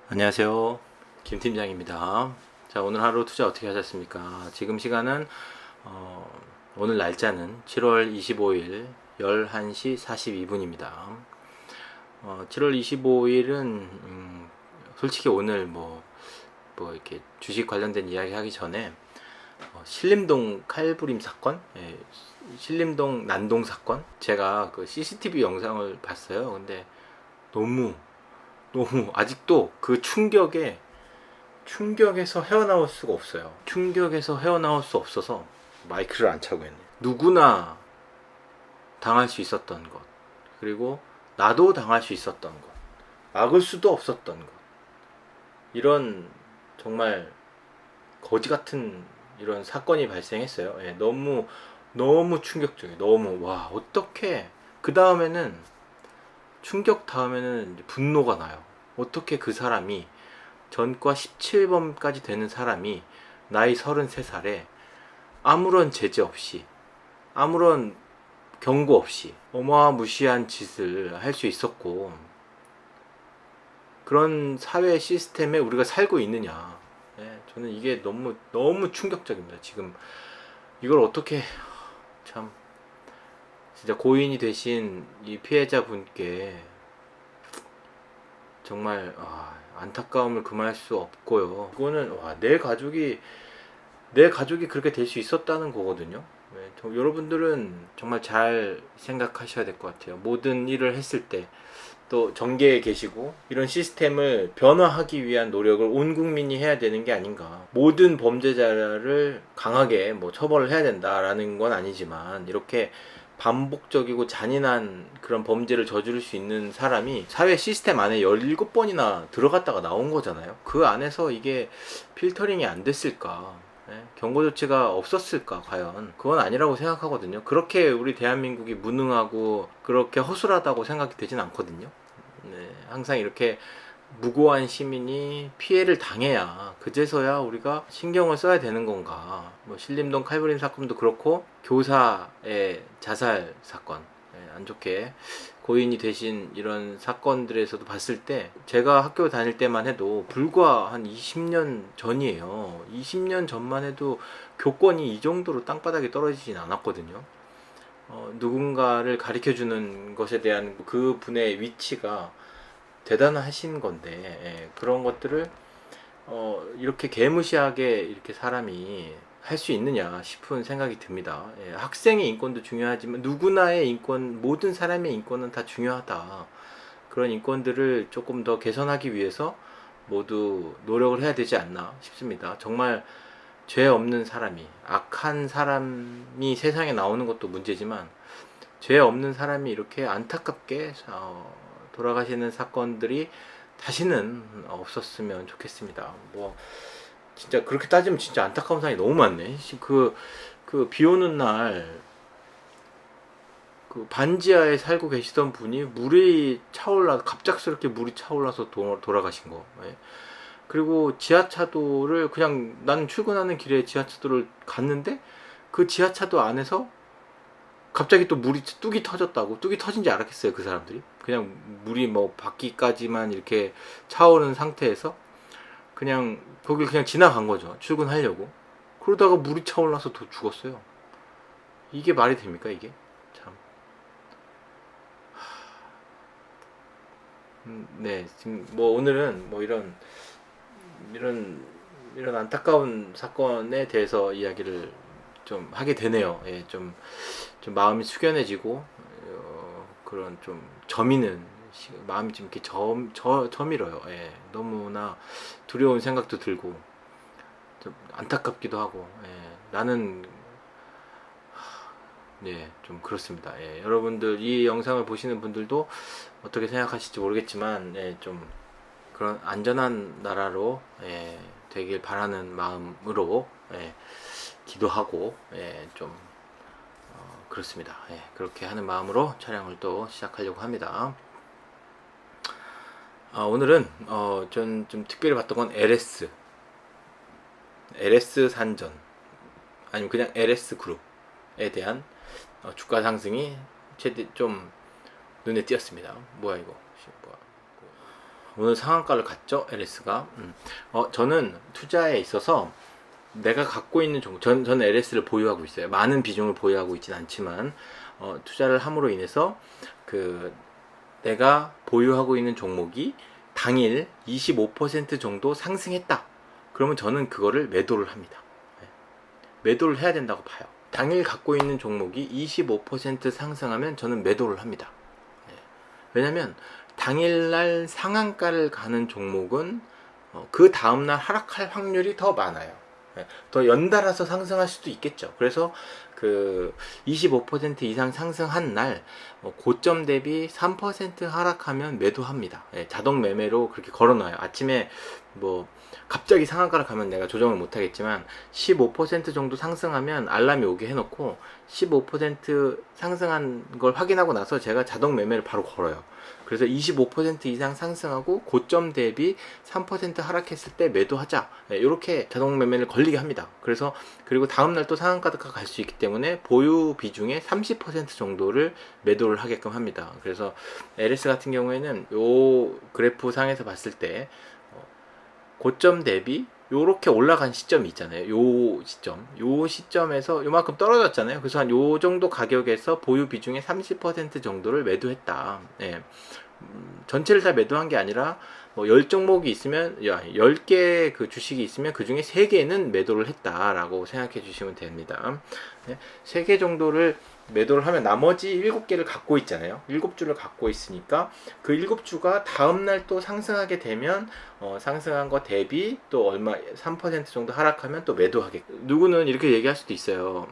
안녕하세요. 김 팀장입니다. 자, 오늘 하루 투자 어떻게 하셨습니까? 지금 시간은 오늘 날짜는 7월 25일 11시 42분입니다. 7월 25일은 솔직히 오늘 뭐 이렇게 주식 관련된 이야기 하기 전에 신림동 칼부림 사건, 신림동 난동 사건, 제가 그 CCTV 영상을 봤어요. 근데 너무 아직도 그 충격에서 헤어나올 수가 없어요. 충격에서 헤어나올 수 없어서 마이크를 안 차고 했네. 누구나 당할 수 있었던 것, 그리고 나도 당할 수 있었던 것, 막을 수도 없었던 것, 이런 정말 거지 같은 이런 사건이 발생했어요. 너무 충격적이에요. 너무 와, 어떻게 그 다음에는 충격 다음에는 분노가 나요. 어떻게 그 사람이 전과 17범까지 되는 사람이 나이 33살에 아무런 제재 없이, 아무런 경고 없이 어마무시한 짓을 할 수 있었고, 그런 사회 시스템에 우리가 살고 있느냐. 저는 이게 너무 충격적입니다. 지금 이걸 어떻게, 참 진짜 고인이 되신 이 피해자분께 정말 안타까움을 금할 수 없고요. 이거는 내 가족이 그렇게 될 수 있었다는 거거든요. 여러분들은 정말 잘 생각하셔야 될 것 같아요. 모든 일을 했을 때 또 정계에 계시고 이런 시스템을 변화하기 위한 노력을 온 국민이 해야 되는 게 아닌가. 모든 범죄자를 강하게 뭐 처벌을 해야 된다라는 건 아니지만, 이렇게 반복적이고 잔인한 그런 범죄를 저지를 수 있는 사람이 사회 시스템 안에 17번이나 들어갔다가 나온 거잖아요. 그 안에서 이게 필터링이 안 됐을까? 경고 조치가 없었을까 과연? 그건 아니라고 생각하거든요. 그렇게 우리 대한민국이 무능하고 그렇게 허술하다고 생각이 되진 않거든요. 항상 이렇게 무고한 시민이 피해를 당해야 그제서야 우리가 신경을 써야 되는 건가. 뭐 신림동 칼부림 사건도 그렇고 교사의 자살 사건, 안 좋게 고인이 되신 이런 사건들에서도 봤을 때, 제가 학교 다닐 때만 해도 불과 한 20년 전이에요. 20년 전만 해도 교권이 이 정도로 땅바닥에 떨어지진 않았거든요. 누군가를 가르쳐주는 것에 대한 그 분의 위치가 대단하신 건데, 그런 것들을 이렇게 개무시하게 이렇게 사람이 할 수 있느냐 싶은 생각이 듭니다. 학생의 인권도 중요하지만 누구나의 인권, 모든 사람의 인권은 다 중요하다. 그런 인권들을 조금 더 개선하기 위해서 모두 노력을 해야 되지 않나 싶습니다. 정말 죄 없는 사람이, 악한 사람이 세상에 나오는 것도 문제지만, 죄 없는 사람이 이렇게 안타깝게 돌아가시는 사건들이 다시는 없었으면 좋겠습니다. 뭐 진짜 그렇게 따지면 진짜 안타까운 사람이 너무 많네. 비 오는 날 그 반지하에 살고 계시던 분이 갑작스럽게 물이 차올라서 돌아가신 거. 그리고 지하차도를 그냥 나는 출근하는 길에 지하차도를 갔는데, 그 지하차도 안에서 갑자기 또 물이 뚝이 터졌다고. 뚝이 터진지 알았겠어요, 그 사람들이? 그냥 물이 뭐 바퀴까지만 이렇게 차오른 상태에서 그냥 거길 그냥 지나간 거죠, 출근하려고. 그러다가 물이 차올라서 더 죽었어요. 이게 말이 됩니까, 이게? 참. 네, 지금 뭐 오늘은 뭐 이런 이런 안타까운 사건에 대해서 이야기를 좀 하게 되네요. 좀 마음이 숙연해지고, 그런 좀 저미는 마음이 좀 이렇게 저밀어요. 너무나 두려운 생각도 들고 좀 안타깝기도 하고, 나는 좀 그렇습니다. 여러분들 이 영상을 보시는 분들도 어떻게 생각하실지 모르겠지만, 좀 그런 안전한 나라로 되길 바라는 마음으로 기도하고, 좀 그렇습니다. 그렇게 하는 마음으로 촬영을 또 시작하려고 합니다. 오늘은 좀 특별히 봤던 건 LS 산전, 아니면 그냥 LS 그룹에 대한 주가 상승이 최대 좀 눈에 띄었습니다. 뭐야 이거? 뭐야? 오늘 상한가를 갔죠, LS가. 저는 투자에 있어서 내가 갖고 있는 종목, 저는 LS를 보유하고 있어요. 많은 비중을 보유하고 있진 않지만, 투자를 함으로 인해서 내가 보유하고 있는 종목이 당일 25% 정도 상승했다. 그러면 저는 그거를 매도를 합니다. 매도를 해야 된다고 봐요. 당일 갖고 있는 종목이 25% 상승하면 저는 매도를 합니다. 왜냐면 당일날 상한가를 가는 종목은 그 다음날 하락할 확률이 더 많아요. 더 연달아서 상승할 수도 있겠죠. 그래서 25% 이상 상승한 날 고점 대비 3% 하락하면 매도합니다. 자동 매매로 그렇게 걸어놔요. 아침에 갑자기 상한가를 가면 내가 조정을 못 하겠지만 15% 정도 상승하면 알람이 오게 해놓고 15% 상승한 걸 확인하고 나서 제가 자동 매매를 바로 걸어요. 그래서 25% 이상 상승하고 고점 대비 3% 하락했을 때 매도하자, 이렇게 자동 매매를 걸리게 합니다. 그리고 다음날 또 상한가가 갈 수 있기 때문에 보유 비중의 30% 정도를 매도를 하게끔 합니다. 그래서 LS 같은 경우에는 요 그래프 상에서 봤을 때 고점 대비 요렇게 올라간 시점이 있잖아요. 요 시점에서 요만큼 떨어졌잖아요. 그래서 한 요 정도 가격에서 보유 비중의 30% 정도를 매도했다. 전체를 다 매도한 게 아니라 10종목이 있으면 10개 그 주식이 있으면 그 중에 3개는 매도를 했다라고 생각해 주시면 됩니다. 3개 정도를 매도를 하면 나머지 7개를 갖고 있잖아요. 7주를 갖고 있으니까 그 7주가 다음날 또 상승하게 되면 상승한 거 대비 또 3% 정도 하락하면 또 매도하게. 누구는 이렇게 얘기할 수도 있어요.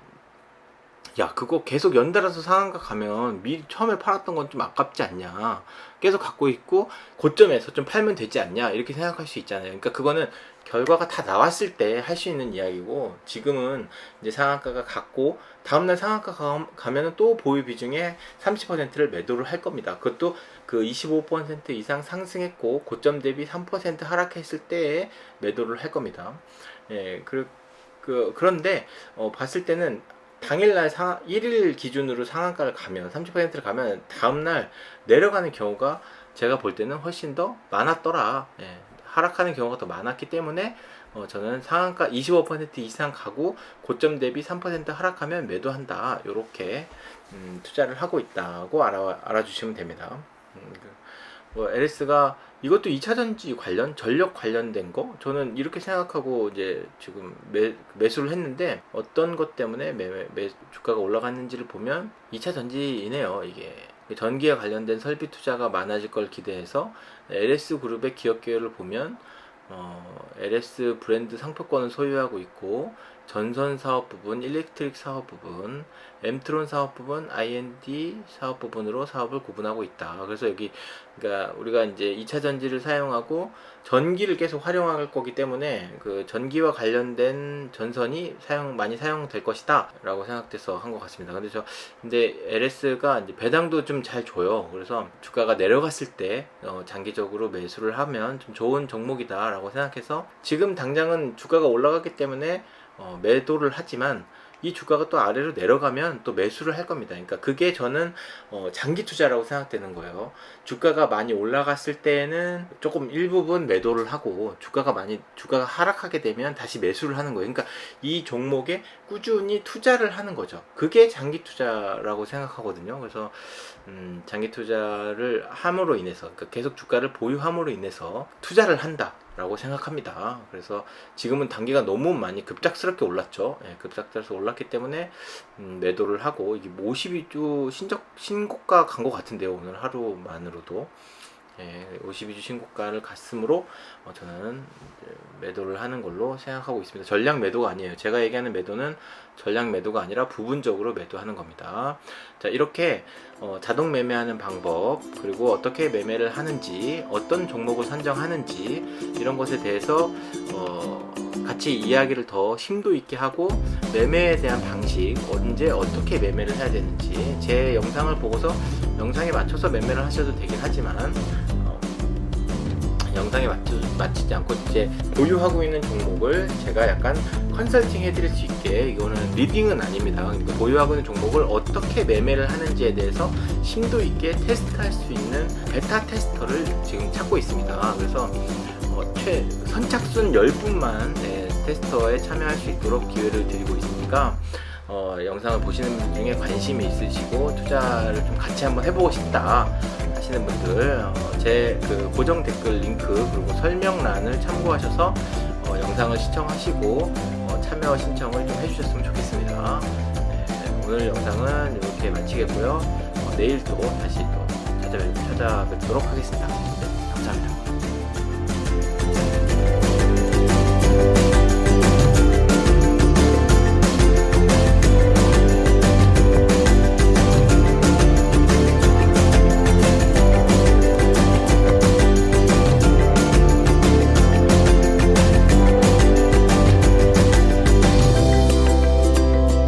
야, 그거 계속 연달아서 상한가 가면 미리 처음에 팔았던 건 좀 아깝지 않냐, 계속 갖고 있고 고점에서 좀 팔면 되지 않냐, 이렇게 생각할 수 있잖아요. 그러니까 그거는 결과가 다 나왔을 때 할 수 있는 이야기고, 지금은 이제 상한가가 갔고 다음날 상한가 가면은 또 보유 비중의 30%를 매도를 할 겁니다. 그것도 그 25% 이상 상승했고 고점 대비 3% 하락했을 때에 매도를 할 겁니다. 그런데 봤을 때는 당일날 1일 기준으로 상한가를 가면 30%를 가면 다음날 내려가는 경우가 제가 볼 때는 훨씬 더 많았더라. 하락하는 경우가 더 많았기 때문에 저는 상한가 25% 이상 가고 고점 대비 3% 하락하면 매도한다, 요렇게 투자를 하고 있다고 알아주시면 됩니다. LS가 이것도 2차전지 전력 관련된 거, 저는 이렇게 생각하고 이제 지금 매수를 했는데, 어떤 것 때문에 주가가 올라갔는지를 보면 2차전지이네요. 이게 전기에 관련된 설비 투자가 많아질 걸 기대해서 LS 그룹의 기업 계열을 보면 LS 브랜드 상표권을 소유하고 있고, 전선 사업 부분, 일렉트릭 사업 부분, 엠트론 사업 부분, I&D 사업 부분으로 사업을 구분하고 있다. 그래서 그러니까 우리가 이제 2차 전지를 사용하고 전기를 계속 활용할 거기 때문에 그 전기와 관련된 전선이 많이 사용될 것이다 라고 생각돼서 한 것 같습니다. 근데 LS가 이제 배당도 좀 잘 줘요. 그래서 주가가 내려갔을 때 장기적으로 매수를 하면 좀 좋은 종목이다 라고 생각해서, 지금 당장은 주가가 올라갔기 때문에 매도를 하지만 이 주가가 또 아래로 내려가면 또 매수를 할 겁니다. 그러니까 그게 저는 장기 투자라고 생각되는 거예요. 주가가 많이 올라갔을 때는 조금 일부분 매도를 하고, 주가가 하락하게 되면 다시 매수를 하는 거예요. 그러니까 이 종목에 꾸준히 투자를 하는 거죠. 그게 장기 투자라고 생각하거든요. 그래서 장기 투자를 함으로 인해서, 그러니까 계속 주가를 보유함으로 인해서 투자를 한다 라고 생각합니다. 그래서 지금은 단기가 너무 많이 급작스럽게 올랐죠. 급작스럽게 올랐기 때문에 매도를 하고, 이게 52주 신고가 간 것 같은데요, 오늘 하루만으로도. 52주 신고가를 갔으므로 저는 매도를 하는 걸로 생각하고 있습니다. 전량 매도가 아니에요. 제가 얘기하는 매도는 전량 매도가 아니라 부분적으로 매도하는 겁니다. 자, 이렇게 자동 매매하는 방법, 그리고 어떻게 매매를 하는지, 어떤 종목을 선정하는지, 이런 것에 대해서 같이 이야기를 더 심도 있게 하고, 매매에 대한 방식, 언제 어떻게 매매를 해야 되는지, 제 영상을 보고서 영상에 맞춰서 매매를 하셔도 되긴 하지만 영상에 마치지 않고 이제 보유하고 있는 종목을 제가 약간 컨설팅 해드릴 수 있게, 이거는 리딩은 아닙니다. 그러니까 보유하고 있는 종목을 어떻게 매매를 하는지에 대해서 심도 있게 테스트할 수 있는 베타 테스터를 지금 찾고 있습니다. 그래서 선착순 10분만 테스터에 참여할 수 있도록 기회를 드리고 있으니까 영상을 보시는 분 중에 관심이 있으시고 투자를 좀 같이 한번 해보고 싶다 하시는 분들 제 그 고정 댓글 링크 그리고 설명란을 참고하셔서 영상을 시청하시고 참여 신청을 좀 해주셨으면 좋겠습니다. 네, 오늘 영상은 이렇게 마치겠고요. 내일 또 다시 또 찾아뵙도록 하겠습니다. 네, 감사합니다.